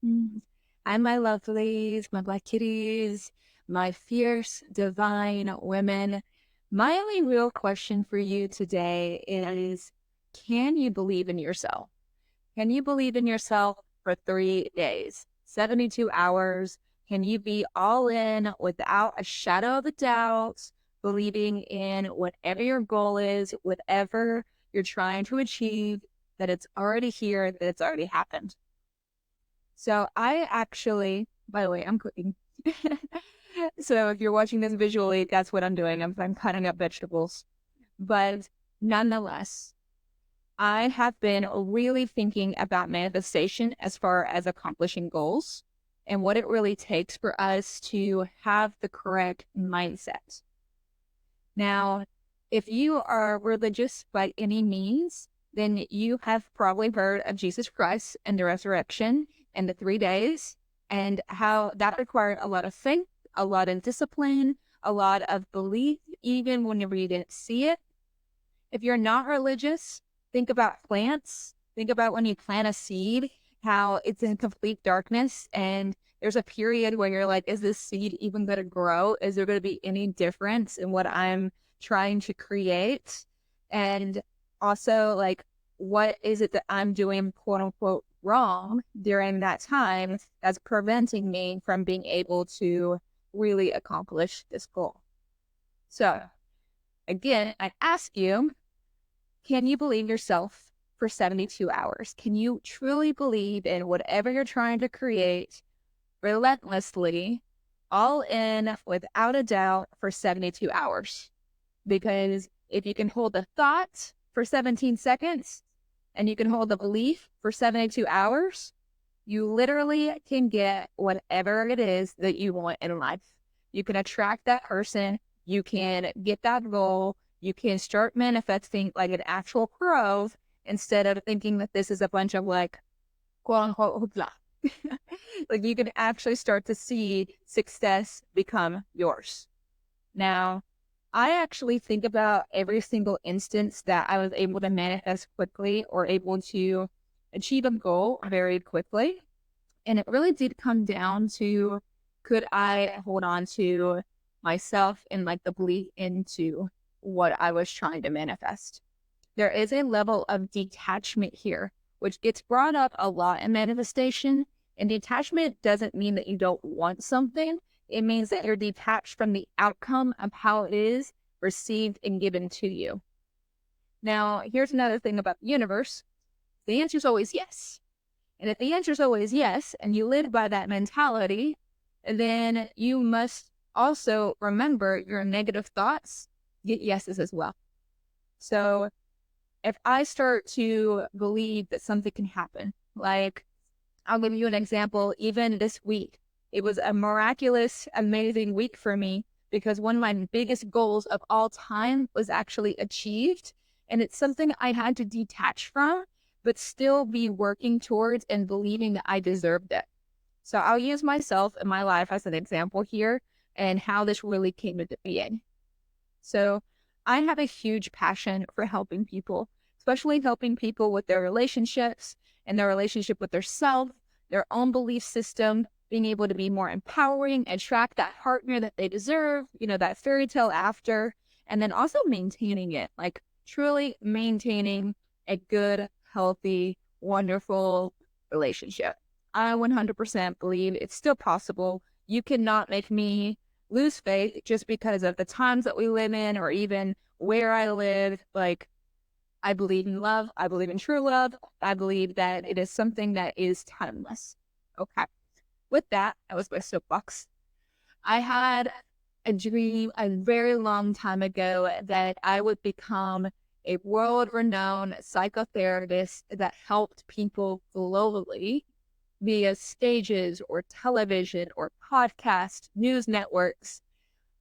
Mm. Hi, my lovelies, my black kitties, my fierce, divine women. My only real question for you today is, can you believe in yourself? Can you believe in yourself for 3 days, 72 hours? Can you be all in without a shadow of a doubt, believing in whatever your goal is, whatever you're trying to achieve, that it's already here, that it's already happened? So I actually, by the way, I'm cooking. So if you're watching this visually, that's what I'm doing. I'm cutting up vegetables. But nonetheless, I have been really thinking about manifestation as far as accomplishing goals and what it really takes for us to have the correct mindset. Now, if you are religious by any means, then you have probably heard of Jesus Christ and the resurrection and the 3 days and how that required a lot of faith, a lot of discipline, a lot of belief, even whenever you didn't see it. If you're not religious, think about plants. Think about when you plant a seed, how it's in complete darkness and there's a period where you're like, is this seed even going to grow? Is there going to be any difference in what I'm trying to create? And also, like, what is it that I'm doing, quote unquote, wrong during that time that's preventing me from being able to really accomplish this goal? So, again, I ask you, can you believe yourself for 72 hours? Can you truly believe in whatever you're trying to create relentlessly, all in, without a doubt, for 72 hours? Because if you can hold the thought for 17 seconds and you can hold the belief for 72 hours, you literally can get whatever it is that you want in life. You can attract that person. You can get that goal. You can start manifesting like an actual pro instead of thinking that this is a bunch of like, quote unquote, hoopla. Like you can actually start to see success become yours. Now, I actually think about every single instance that I was able to manifest quickly or able to achieve a goal very quickly. And it really did come down to, could I hold on to myself and like the belief into what I was trying to manifest? There is a level of detachment here, which gets brought up a lot in manifestation. And detachment doesn't mean that you don't want something. It means that you're detached from the outcome of how it is received and given to you. Now, here's another thing about the universe. The answer is always yes. And if the answer is always yes, and you live by that mentality, then you must also remember your negative thoughts get yeses as well. So if I start to believe that something can happen, like I'll give you an example, even this week, it was a miraculous, amazing week for me because one of my biggest goals of all time was actually achieved. And it's something I had to detach from, but still be working towards and believing that I deserved it. So I'll use myself and my life as an example here and how this really came into being. So I have a huge passion for helping people, especially helping people with their relationships and their relationship with their self, their own belief system, being able to be more empowering, attract that partner that they deserve, that fairy tale after, and then also maintaining it, like truly maintaining a good, healthy, wonderful relationship. I 100% believe it's still possible. You cannot make me lose faith just because of the times that we live in or even where I live. Like, I believe in love. I believe in true love. I believe that it is something that is timeless. Okay. With that, that was my soapbox. I had a dream a very long time ago that I would become a world-renowned psychotherapist that helped people globally via stages or television or podcast, news networks,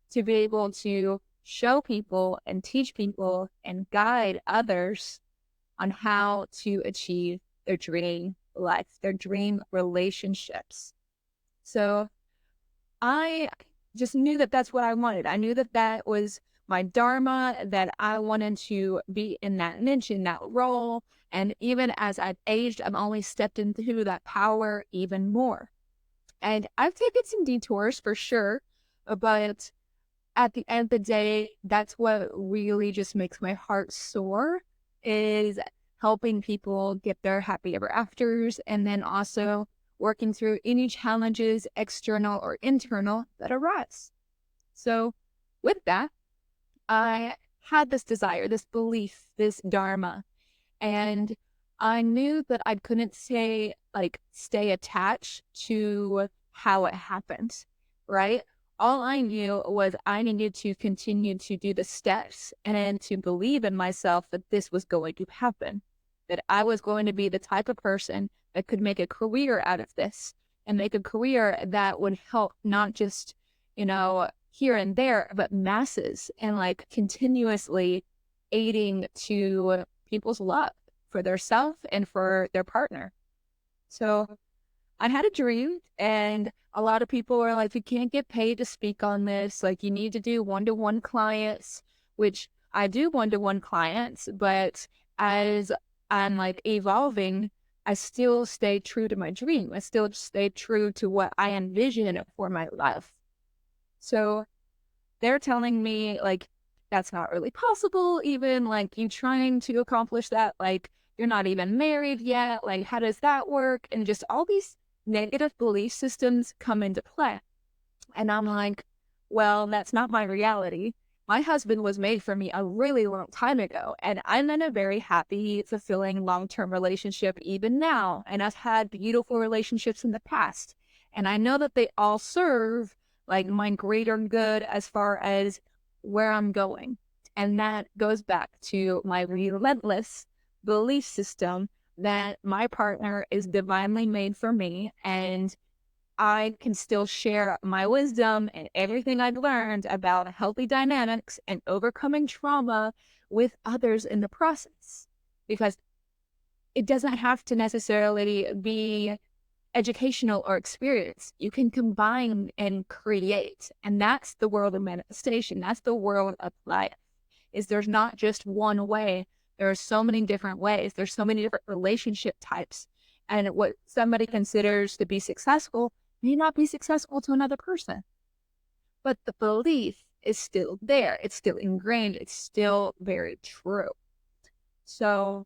to be able to show people and teach people and guide others on how to achieve their dream life, their dream relationships. So I just knew that that's what I wanted. I knew that that was my dharma, that I wanted to be in that niche, in that role. And even as I've aged, I've only stepped into that power even more. And I've taken some detours for sure, but at the end of the day, that's what really just makes my heart soar, is helping people get their happy ever afters, and then also working through any challenges, external or internal, that arise. So with that, I had this desire, this belief, this dharma, and I knew that I couldn't stay attached to how it happened, right? All I knew was I needed to continue to do the steps and to believe in myself that this was going to happen, that I was going to be the type of person that could make a career out of this and make a career that would help not just, here and there, but masses, and like continuously aiding to people's love for their self and for their partner. So I had a dream, and a lot of people were like, you can't get paid to speak on this. Like, you need to do one-to-one clients, which I do one-to-one clients, but as I'm like evolving, I still stay true to my dream. I still stay true to what I envision for my life. So they're telling me like, that's not really possible. Even like you trying to accomplish that, like you're not even married yet. Like, how does that work? And just all these negative belief systems come into play. And I'm like, well, that's not my reality. My husband was made for me a really long time ago, and I'm in a very happy, fulfilling, long-term relationship even now. And I've had beautiful relationships in the past. And I know that they all serve like my greater good as far as where I'm going. And that goes back to my relentless belief system that my partner is divinely made for me, and I can still share my wisdom and everything I've learned about healthy dynamics and overcoming trauma with others in the process. Because it doesn't have to necessarily be educational or experience. You can combine and create. And that's the world of manifestation. That's the world of life. Is there's not just one way. There are so many different ways. There's so many different relationship types. And what somebody considers to be successful may not be successful to another person. But the belief is still there. It's still ingrained. It's still very true. So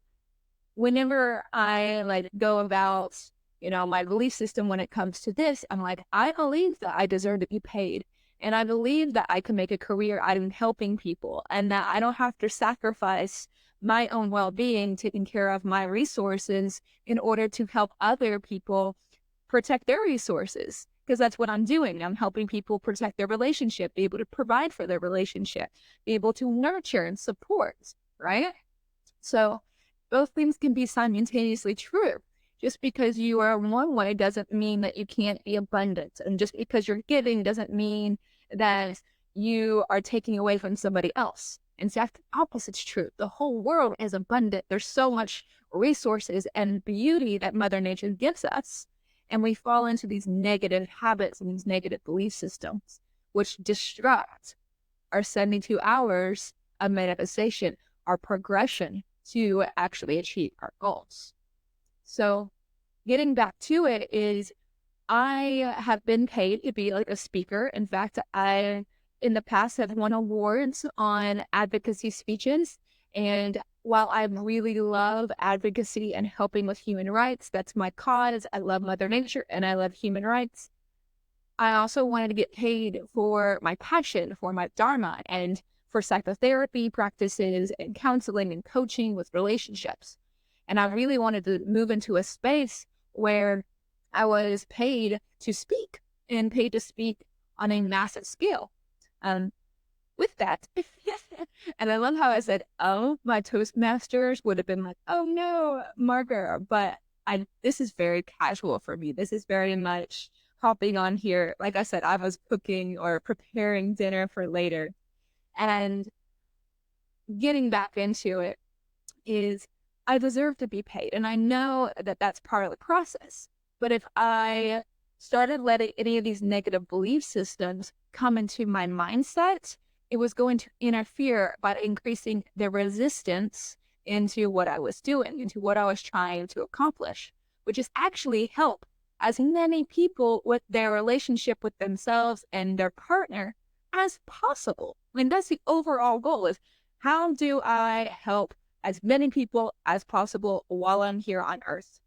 whenever I like go about, my belief system when it comes to this, I'm like, I believe that I deserve to be paid. And I believe that I can make a career out of helping people, and that I don't have to sacrifice my own well-being, taking care of my resources in order to help other people protect their resources. Because that's what I'm doing. I'm helping people protect their relationship, be able to provide for their relationship, be able to nurture and support, right? So both things can be simultaneously true. Just because you are one way doesn't mean that you can't be abundant. And just because you're giving doesn't mean that you are taking away from somebody else. In fact, the opposite's true. The whole world is abundant. There's so much resources and beauty that Mother Nature gives us. And we fall into these negative habits and these negative belief systems, which disrupt our 72 hours of manifestation, our progression to actually achieve our goals. So getting back to it is, I have been paid to be like a speaker. In fact, I, in the past, have won awards on advocacy speeches. And while I really love advocacy and helping with human rights, that's my cause. I love Mother Nature and I love human rights. I also wanted to get paid for my passion, for my dharma, and for psychotherapy practices and counseling and coaching with relationships. And I really wanted to move into a space where I was paid to speak, and paid to speak on a massive scale. With that, and I love how I said, oh, my Toastmasters would have been like, oh no, Margaret, but this is very casual for me. This is very much hopping on here. Like I said, I was cooking or preparing dinner for later. And getting back into it is, I deserve to be paid. And I know that that's part of the process. But if I started letting any of these negative belief systems come into my mindset, it was going to interfere by increasing the resistance into what I was doing, into what I was trying to accomplish, which is actually help as many people with their relationship with themselves and their partner as possible. I mean, that's the overall goal, is how do I help as many people as possible while I'm here on earth?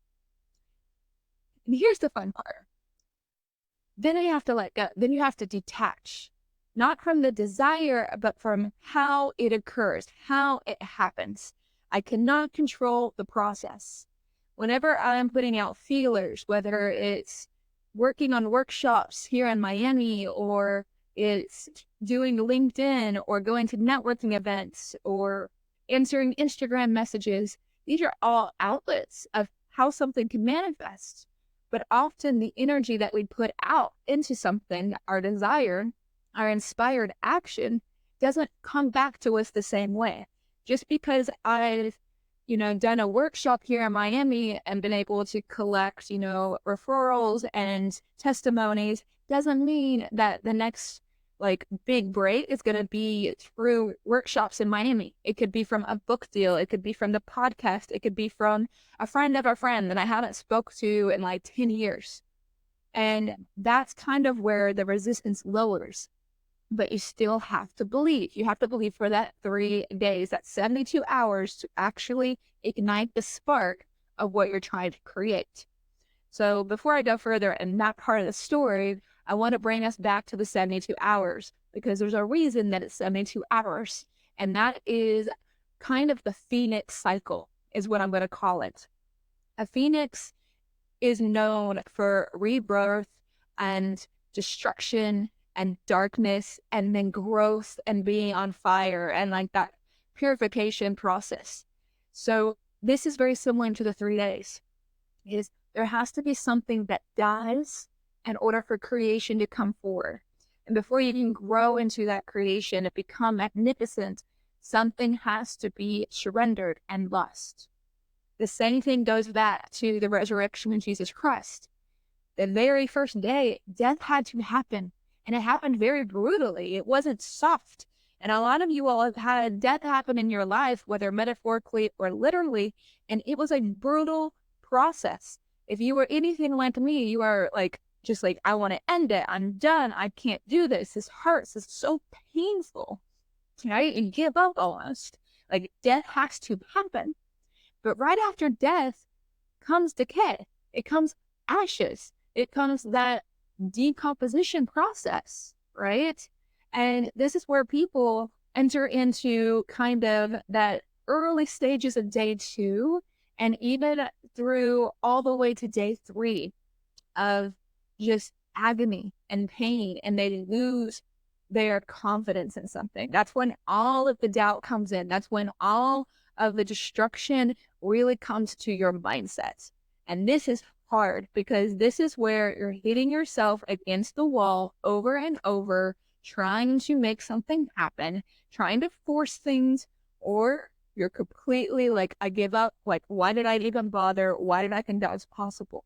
And here's the fun part. Then you have to let go. Then you have to detach, not from the desire, but from how it occurs, how it happens. I cannot control the process. Whenever I'm putting out feelers, whether it's working on workshops here in Miami, or it's doing LinkedIn, or going to networking events, or answering Instagram messages, these are all outlets of how something can manifest. But often the energy that we put out into something, our desire, our inspired action, doesn't come back to us the same way. Just because I've, done a workshop here in Miami and been able to collect, referrals and testimonies, doesn't mean that the next big break is going to be through workshops in Miami. It could be from a book deal. It could be from the podcast. It could be from a friend of a friend that I haven't spoke to in 10 years. And that's kind of where the resistance lowers. But you still have to believe. You have to believe for that 3 days, that 72 hours, to actually ignite the spark of what you're trying to create. So before I go further in that part of the story, I want to bring us back to the 72 hours, because there's a reason that it's 72 hours. And that is kind of the phoenix cycle, is what I'm going to call it. A phoenix is known for rebirth and destruction and darkness, and then growth and being on fire, and that purification process. So this is very similar to the 3 days. Is there has to be something that dies in order for creation to come forward. And before you can grow into that creation and become magnificent, something has to be surrendered and lost. The same thing goes back to the resurrection of Jesus Christ. The very first day, death had to happen, and it happened very brutally. It wasn't soft. And a lot of you all have had death happen in your life, whether metaphorically or literally, and it was a brutal process. If you were anything like me, you are I want to end it. I'm done. I can't do this. This hurts. This is so painful. Right? You give up almost. Death has to happen. But right after death comes decay. It comes ashes. It comes that decomposition process, right? And this is where people enter into kind of that early stages of day 2, and even through all the way to day 3 of just agony and pain, and they lose their confidence in something. That's when all of the doubt comes in. That's when all of the destruction really comes to your mindset. And this is hard, because this is where you're hitting yourself against the wall over and over, trying to make something happen, trying to force things, or you're completely I give up. Why did I even bother? Why did I think that was possible?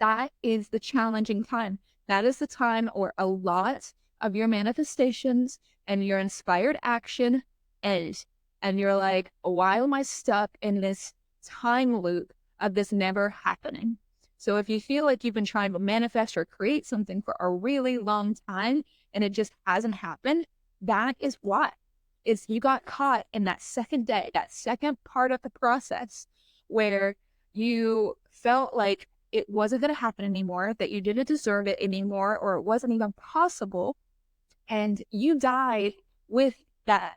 That is the challenging time. That is the time where a lot of your manifestations and your inspired action end. And you're like, why am I stuck in this time loop of this never happening? So if you feel like you've been trying to manifest or create something for a really long time and it just hasn't happened, that is why. It's you got caught in that second day, that second part of the process where you felt like it wasn't going to happen anymore, that you didn't deserve it anymore, or it wasn't even possible. And you died with that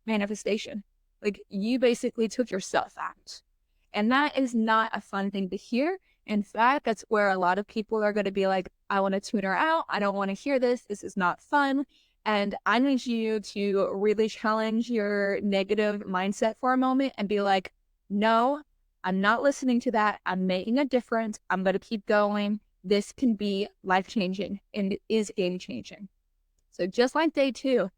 manifestation. You basically took yourself out. And that is not a fun thing to hear. In fact, that's where a lot of people are going to be like, I want to tune her out. I don't want to hear this. This is not fun. And I need you to really challenge your negative mindset for a moment and be like, no, I'm not listening to that. I'm making a difference. I'm going to keep going. This can be life-changing, and it is game-changing. So just like day 2,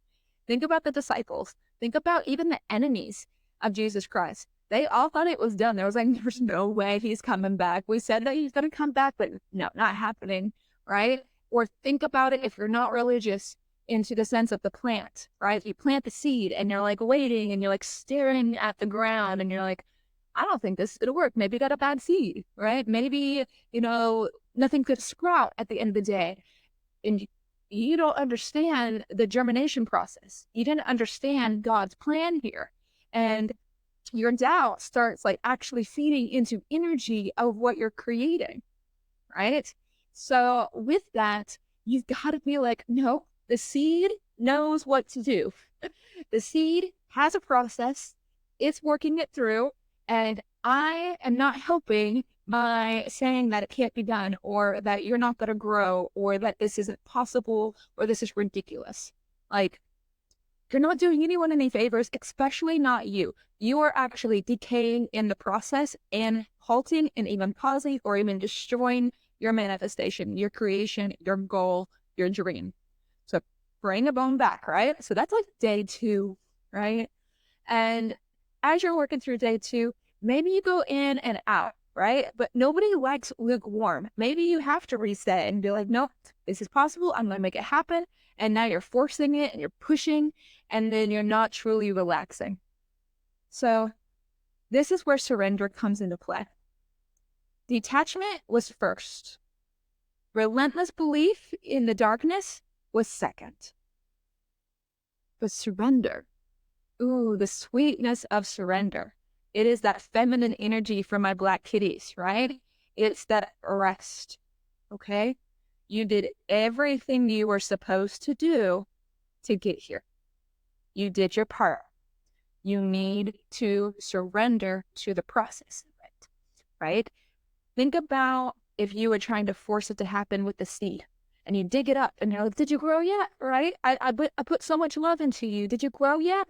think about the disciples. Think about even the enemies of Jesus Christ. They all thought it was done. There was there's no way he's coming back. We said that he's going to come back, but no, not happening, right? Or think about it if you're not religious. into the sense of the plant, right? You plant the seed and you're like waiting and you're like staring at the ground and you're like, I don't think this is going to work. Maybe you got a bad seed, right? Maybe, nothing could sprout at the end of the day. And you don't understand the germination process. You didn't understand God's plan here. And your doubt starts like actually feeding into energy of what you're creating, right? So with that, you've got to be like, no, the seed knows what to do. The seed has a process. It's working it through. And I am not helping by saying that it can't be done or that you're not going to grow or that this isn't possible or this is ridiculous. Like, you're not doing anyone any favors, especially not you. You are actually decaying in the process and halting and even pausing or even destroying your manifestation, your creation, your goal, your dream. So bring the bone back, right? So that's like day 2, right? And as you're working through day 2, maybe you go in and out, right? But nobody likes lukewarm. Maybe you have to reset and be like, no, this is possible. I'm going to make it happen. And now you're forcing it and you're pushing, and then you're not truly relaxing. So this is where surrender comes into play. Detachment was first. Relentless belief in the darkness was second. But surrender, ooh, the sweetness of surrender. It is that feminine energy from my black kitties, right? It's that rest, okay? You did everything you were supposed to do to get here. You did your part. You need to surrender to the process of it, right? Think about if you were trying to force it to happen with the seed and you dig it up and you're like, did you grow yet? Right? I put so much love into you. Did you grow yet?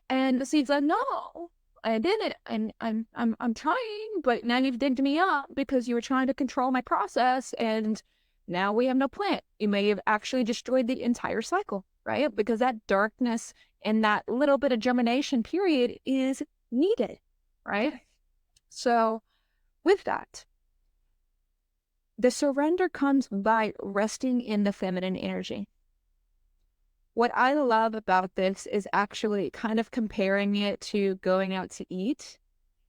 And the seed's like, no, I didn't. And I'm trying, but now you've digged me up because you were trying to control my process. And now we have no plant. You may have actually destroyed the entire cycle, right? Because that darkness and that little bit of germination period is needed, right? So with that, the surrender comes by resting in the feminine energy. What I love about this is actually kind of comparing it to going out to eat.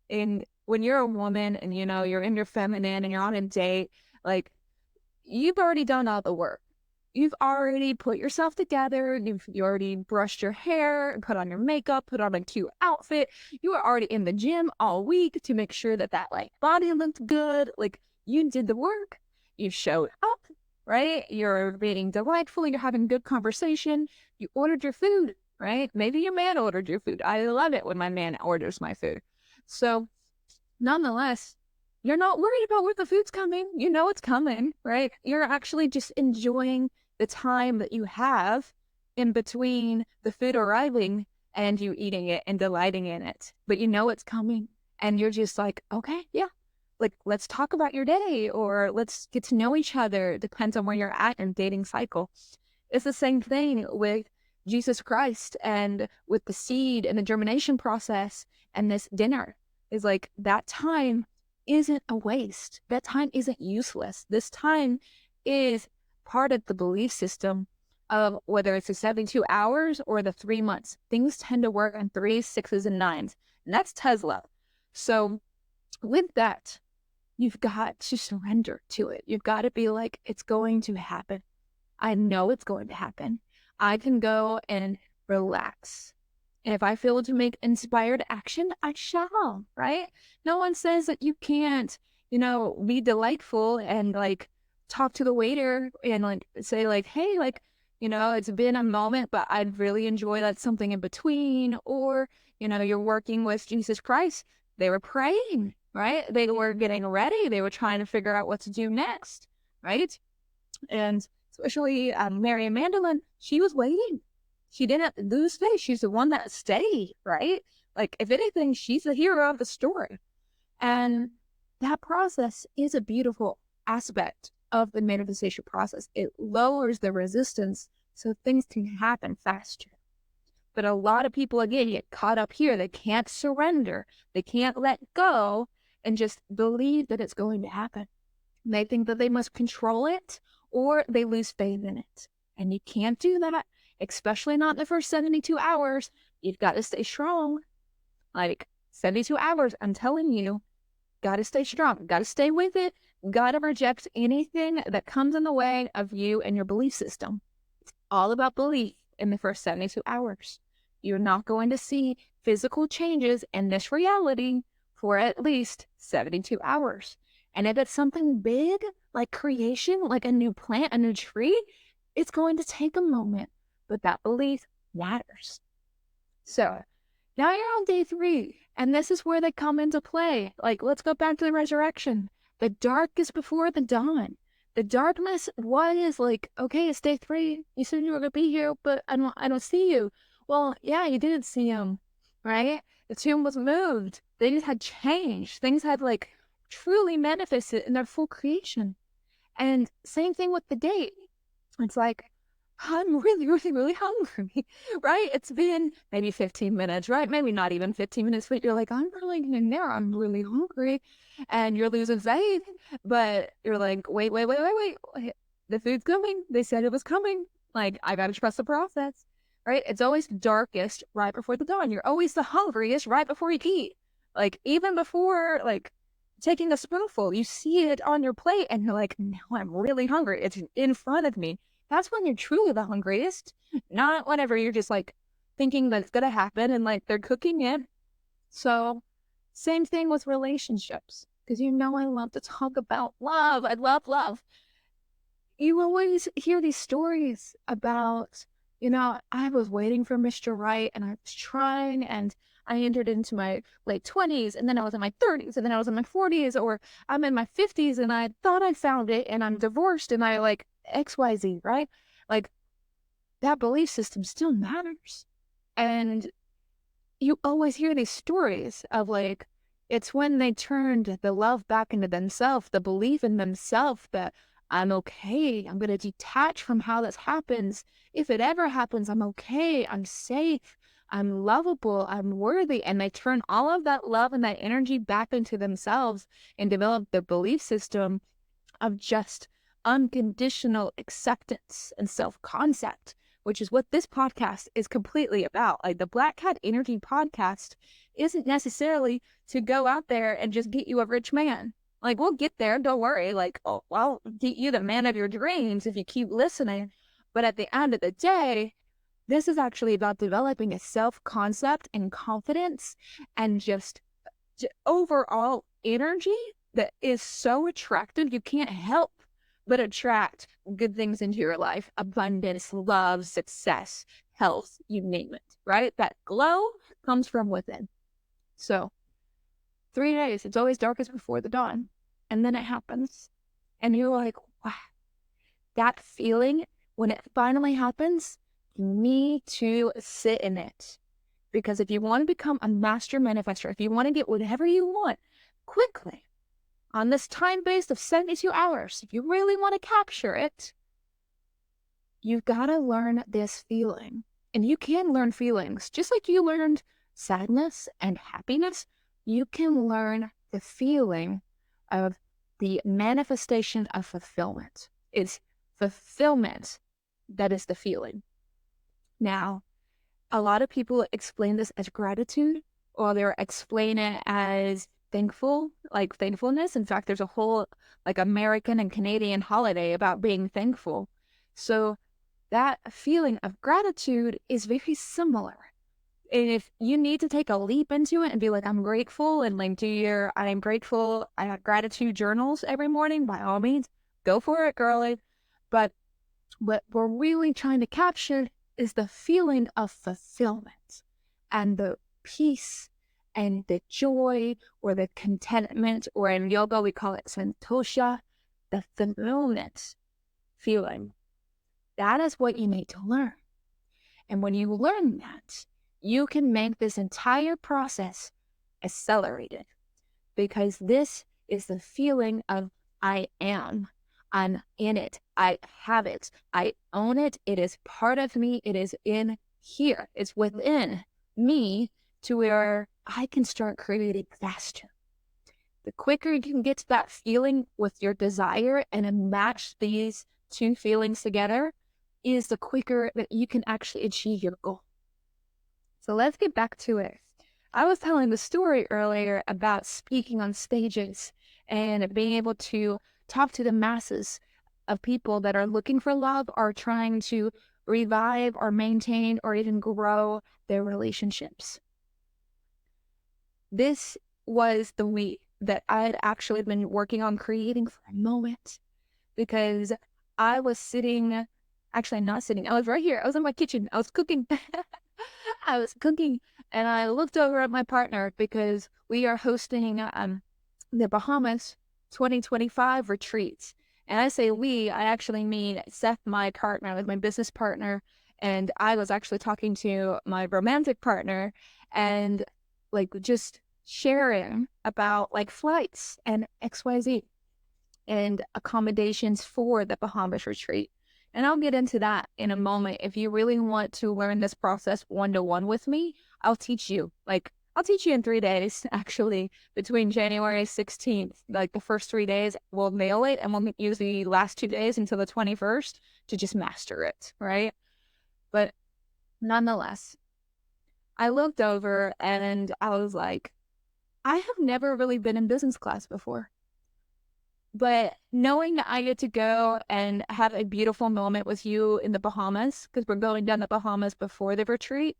And when you're a woman and, you're in your feminine and you're on a date, like, you've already done all the work. You've already put yourself together. You already brushed your hair and put on your makeup, put on a cute outfit. You were already in the gym all week to make sure that like body looked good. Like, you did the work. You showed up, right? You're being delightful. You're having good conversation. You ordered your food, right? Maybe your man ordered your food. I love it when my man orders my food. So nonetheless, you're not worried about where the food's coming. You know it's coming, right? You're actually just enjoying the time that you have in between the food arriving and you eating it and delighting in it. But you know it's coming and you're just like, okay, yeah. Like, let's talk about your day or let's get to know each other. It depends on where you're at in dating cycle. It's the same thing with Jesus Christ and with the seed and the germination process and this dinner. Is like, that time isn't a waste. That time isn't useless. This time is part of the belief system of whether it's the 72 hours or the 3 months. Things tend to work on 3s, 6s, and 9s. And that's Tesla. So with that, you've got to surrender to it. You've got to be like, it's going to happen. I know it's going to happen. I can go and relax. And if I feel to make inspired action, I shall, right? No one says that you can't, be delightful and like talk to the waiter and like say like, hey, like, it's been a moment, but I'd really enjoy like something in between. Or, you're working with Jesus Christ. They were praying, right? They were getting ready. They were trying to figure out what to do next, right? And especially Mary Magdalene, she was waiting. She didn't lose faith. She's the one that stayed, right? Like, if anything, she's the hero of the story. And that process is a beautiful aspect of the manifestation process. It lowers the resistance so things can happen faster. But a lot of people, again, get caught up here. They can't surrender. They can't let go and just believe that it's going to happen. They think that they must control it or they lose faith in it. And you can't do that. especially not in the first 72 hours. You've got to stay strong. Like 72 hours, I'm telling you, got to stay strong, got to stay with it, got to reject anything that comes in the way of you and your belief system. It's all about belief in the first 72 hours. You're not going to see physical changes in this reality for at least 72 hours. And if it's something big, like creation, like a new plant, a new tree, it's going to take a moment, but that belief matters. So now you're on day 3, and this is where they come into play. Like, let's go back to the resurrection. The dark is before the dawn. The darkness was like, okay, it's day 3. You said you were gonna be here, but I don't see you. Well, yeah, you didn't see him, right? The tomb was moved. Things had changed. Things had like truly manifested in their full creation. And same thing with the date. It's like, I'm really, really, really hungry, right? It's been maybe 15 minutes, right? Maybe not even 15 minutes, but you're like, I'm really getting there. I'm really hungry. And you're losing faith, but you're like, wait. The food's coming. They said it was coming. Like, I got to trust the process, right? It's always darkest right before the dawn. You're always the hungriest right before you eat. Like, even before, like, taking a spoonful, you see it on your plate and you're like, now I'm really hungry. It's in front of me. That's when you're truly the hungriest, not whenever you're just like thinking that it's going to happen and like they're cooking it. So same thing with relationships, because you know I love to talk about love. I love love. You always hear these stories about, I was waiting for Mr. Right and I was trying and I entered into my late 20s and then I was in my 30s and then I was in my 40s, or I'm in my 50s and I thought I found it and I'm divorced and I like XYZ, right? Like that belief system still matters. And you always hear these stories of like, it's when they turned the love back into themselves, the belief in themselves that I'm okay. I'm going to detach from how this happens. If it ever happens, I'm okay. I'm safe. I'm lovable. I'm worthy. And they turn all of that love and that energy back into themselves and develop their belief system of just unconditional acceptance and self-concept, which is what this podcast is completely about. Like the Black Cat Energy podcast isn't necessarily to go out there and just get you a rich man. Like, we'll get there, don't worry. Like, oh, I'll get you the man of your dreams if you keep listening. But at the end of the day, this is actually about developing a self-concept and confidence and just overall energy that is so attractive. You can't help but attract good things into your life. Abundance, love, success, health, you name it, right? That glow comes from within. So 3 days, it's always darkest before the dawn. And then it happens. And you're like, wow, that feeling, when it finally happens, you need to sit in it. Because if you want to become a master manifestor, if you want to get whatever you want quickly, on this time base of 72 hours, if you really want to capture it, you've got to learn this feeling. And you can learn feelings. Just like you learned sadness and happiness, you can learn the feeling of the manifestation of fulfillment. It's fulfillment that is the feeling. Now, a lot of people explain this as gratitude, or they explain it as thankful, like thankfulness. In fact, there's a whole like American and Canadian holiday about being thankful. So that feeling of gratitude is very similar. And if you need to take a leap into it and be like, I'm grateful, and like do your I'm grateful, I have gratitude journals every morning, by all means, go for it, girlie. But what we're really trying to capture is the feeling of fulfillment and the peace and the joy or the contentment, or in yoga we call it santosha, the fulfillment feeling. That is what you need to learn. And when you learn that, you can make this entire process accelerated, because this is the feeling of I am. I'm in it. I have it. I own it. It is part of me. It is in here. It's within me, to where I can start creating faster. The quicker you can get to that feeling with your desire and match these two feelings together, is the quicker that you can actually achieve your goal. So let's get back to it. I was telling the story earlier about speaking on stages and being able to talk to the masses of people that are looking for love or trying to revive or maintain or even grow their relationships. This was the week that I had actually been working on creating for a moment, because I was sitting, actually not sitting, I was right here. I was in my kitchen. I was cooking. I was cooking, and I looked over at my partner because we are hosting the Bahamas 2025 retreats. And I say we, I actually mean Seth, my partner, like my business partner, and I was actually talking to my romantic partner and like just sharing about like flights and XYZ and accommodations for the Bahamas retreat. And I'll get into that in a moment. If you really want to learn this process one-to-one with me, I'll teach you. I'll teach you in 3 days, actually, between January 16th. Like the first 3 days, we'll nail it, and we'll use the last 2 days until the 21st to just master it, right? But nonetheless, I looked over and I was like, I have never really been in business class before. But knowing that I get to go and have a beautiful moment with you in the Bahamas, because we're going down the Bahamas before the retreat,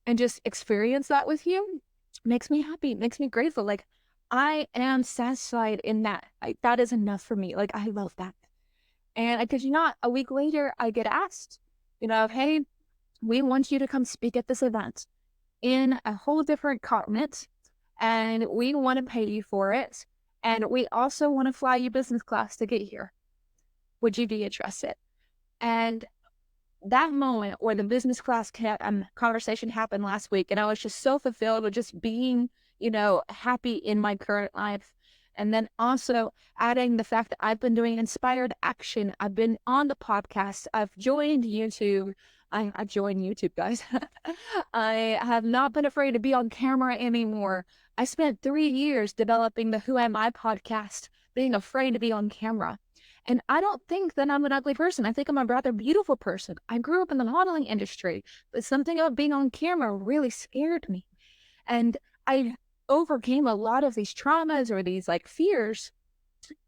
and just experience that with you, makes me happy, makes me grateful. Like, I am satisfied in that. That is enough for me. Like, I love that. And I kid you not, a week later, I get asked, hey, we want you to come speak at this event in a whole different continent, and we want to pay you for it. And we also want to fly you business class to get here. Would you be interested? And that moment where the business class conversation happened last week, and I was just so fulfilled with just being, happy in my current life. And then also adding the fact that I've been doing inspired action. I've been on the podcast. I've joined YouTube. I joined YouTube, guys. I have not been afraid to be on camera anymore. I spent 3 years developing the Who Am I podcast, being afraid to be on camera. And I don't think that I'm an ugly person. I think I'm a rather beautiful person. I grew up in the modeling industry, but something about being on camera really scared me. And I overcame a lot of these traumas or these fears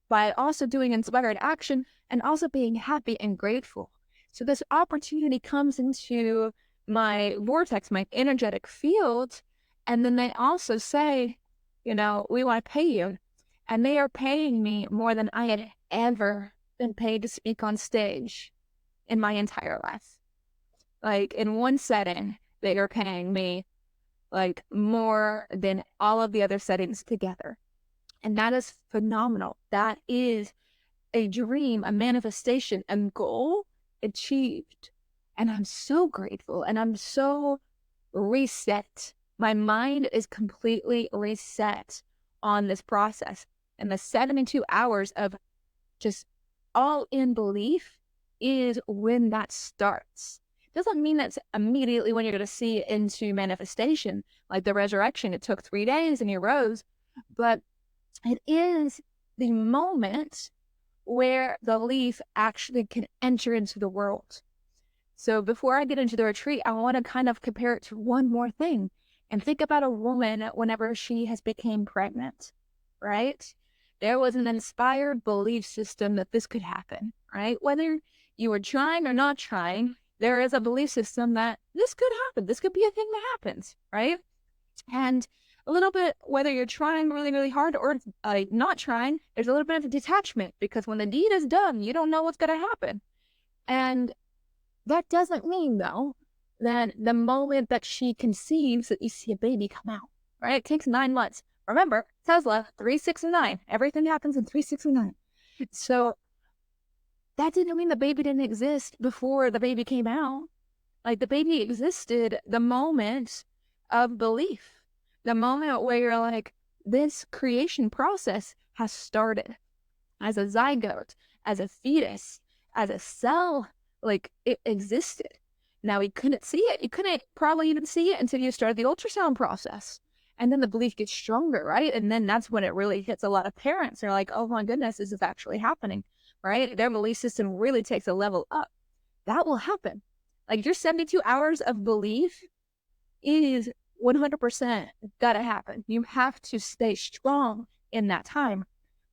by also doing inspired action and also being happy and grateful. So this opportunity comes into my vortex, my energetic field, and then they also say, we want to pay you. And they are paying me more than I had ever been paid to speak on stage in my entire life. Like, in one setting, they are paying me more than all of the other settings together. And that is phenomenal. That is a dream, a manifestation, a goal achieved. And I'm so grateful, and I'm so reset. My mind is completely reset on this process. And the 72 hours of just all in belief is when that starts. Doesn't mean that's immediately when you're going to see it into manifestation, like the resurrection. It took 3 days and you rose, but it is the moment where the leaf actually can enter into the world. So before I get into the retreat, I want to kind of compare it to one more thing and think about a woman whenever she has become pregnant, right? There was an inspired belief system that this could happen, right? Whether you were trying or not trying, there is a belief system that this could happen. This could be a thing that happens, right? And a little bit, whether you're trying really, really hard or not trying, there's a little bit of detachment, because when the deed is done, you don't know what's going to happen. And that doesn't mean, though, that the moment that she conceives that you see a baby come out, right? It takes 9 months. Remember, Tesla, 3, 6, and 9. Everything happens in 3, 6, and 9. So that didn't mean the baby didn't exist before the baby came out. Like, the baby existed the moment of belief. The moment where you're like, this creation process has started. As a zygote, as a fetus, as a cell, it existed. Now, we couldn't see it. You couldn't probably even see it until you started the ultrasound process. And then the belief gets stronger, right? And then that's when it really hits a lot of parents. They're like, oh my goodness, this is actually happening, right? Their belief system really takes a level up. that will happen. Like your 72 hours of belief is 100% gotta happen. You have to stay strong in that time.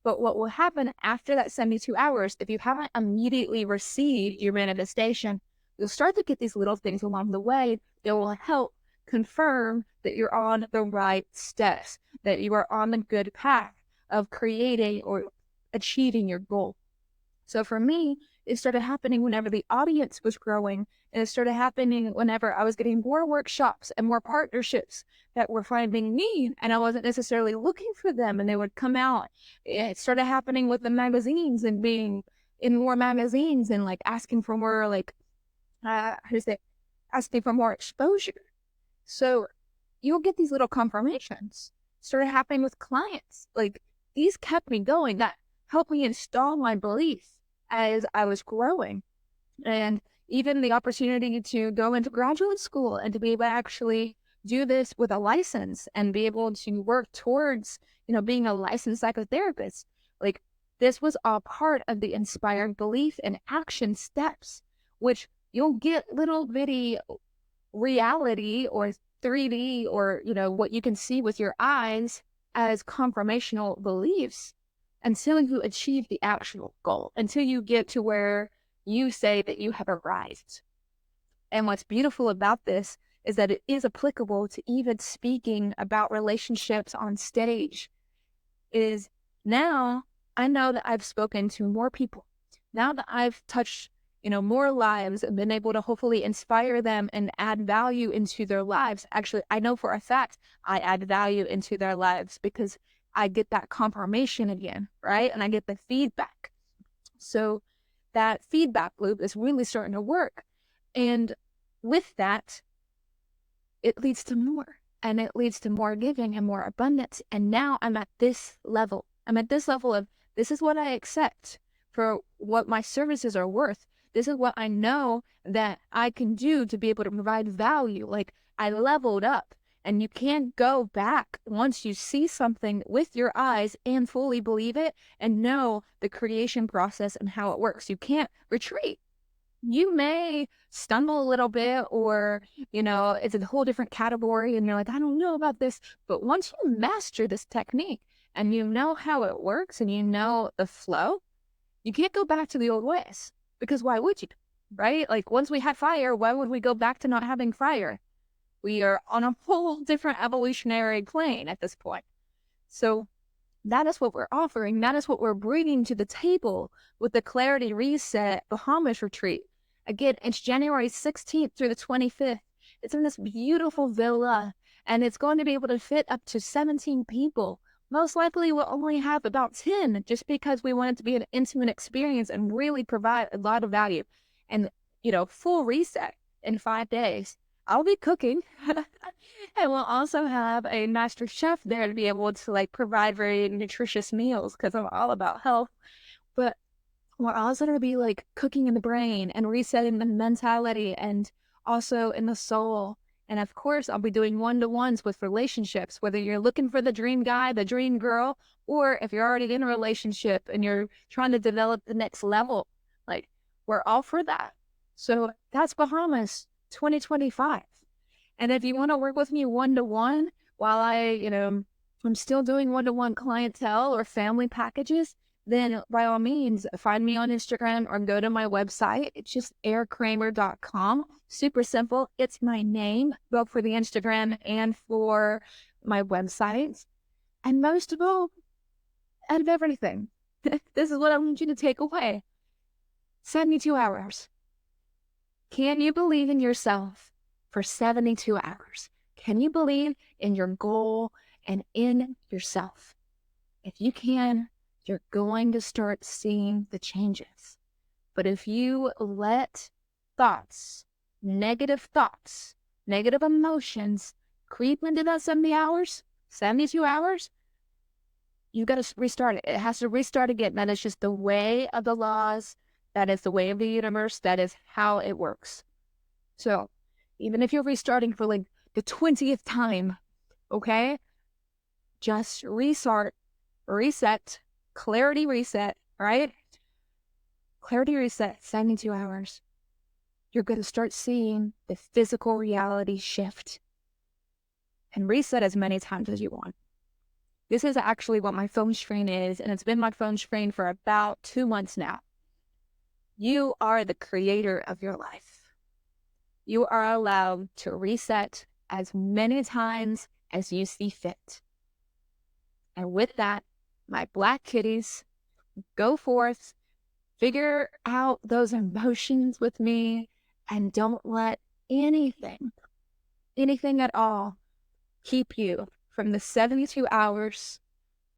But what will happen after that 72 hours, if you haven't immediately received your manifestation, you'll start to get these little things along the way that will help confirm that you're on the right steps, that you are on the good path of creating or achieving your goal. So for me, it started happening whenever the audience was growing, and it started happening whenever I was getting more workshops and more partnerships that were finding me, and I wasn't necessarily looking for them, and they would come out. It started happening with the magazines and being in more magazines and like asking for more how to say, asking for more exposure. So you'll get these little confirmations. Started happening with clients. Like these kept me going. That helped me install my belief as I was growing. And even the opportunity to go into graduate school and to be able to actually do this with a license and be able to work towards, being a licensed psychotherapist. Like this was all part of the inspired belief and action steps, which you'll get little bitty reality or 3D or, what you can see with your eyes as confirmational beliefs until you achieve the actual goal, until you get to where you say that you have arrived. And what's beautiful about this is that it is applicable to even speaking about relationships on stage. Is now I know that I've spoken to more people. Now that I've touched, more lives and been able to hopefully inspire them and add value into their lives. Actually, I know for a fact I add value into their lives because I get that confirmation again, right? And I get the feedback. So that feedback loop is really starting to work. And with that, it leads to more. And it leads to more giving and more abundance. And now I'm at this level. I'm at this level of this is what I accept for what my services are worth. This is what I know that I can do to be able to provide value. Like I leveled up. And you can't go back once you see something with your eyes and fully believe it and know the creation process and how it works. You can't retreat. You may stumble a little bit or, it's a whole different category and you're like, I don't know about this. But once you master this technique and you know how it works and you know the flow, you can't go back to the old ways because why would you, right? Like once we had fire, why would we go back to not having fire? We are on a whole different evolutionary plane at this point. So that is what we're offering. That is what we're bringing to the table with the Clarity Reset Bahamas Retreat. Again, it's January 16th through the 25th. It's in this beautiful villa, and it's going to be able to fit up to 17 people. Most likely we'll only have about 10 just because we want it to be an intimate experience and really provide a lot of value. And, full reset in 5 days. I'll be cooking and we'll also have a master chef there to be able to provide very nutritious meals because I'm all about health. But we're also going to be cooking in the brain and resetting the mentality and also in the soul. And of course, I'll be doing one-to-ones with relationships, whether you're looking for the dream guy, the dream girl, or if you're already in a relationship and you're trying to develop the next level, we're all for that. So that's Bahamas 2025. And if you want to work with me one-to-one while I'm still doing one-to-one clientele or family packages, then by all means, find me on Instagram or go to my website. It's just airkraehmer.com. Super simple. It's my name, both for the Instagram and for my website. And most of all, out of everything, this is what I want you to take away. 72 hours. Can you believe in yourself for 72 hours? Can you believe in your goal and in yourself? If you can, you're going to start seeing the changes. But if you let negative thoughts, negative emotions creep into that 72 hours, you got to restart it. It has to restart again. That is just the way of the laws. That is the way of the universe. That is how it works. So even if you're restarting for the 20th time, okay, just reset, clarity reset, right? Clarity reset, 72 hours. you're going to start seeing the physical reality shift and reset as many times as you want. This is actually what my phone screen is, and it's been my phone screen for about 2 months now. You are the creator of your life. You are allowed to reset as many times as you see fit. And with that, my black kitties, go forth, figure out those emotions with me, and don't let anything at all keep you from the 72 hours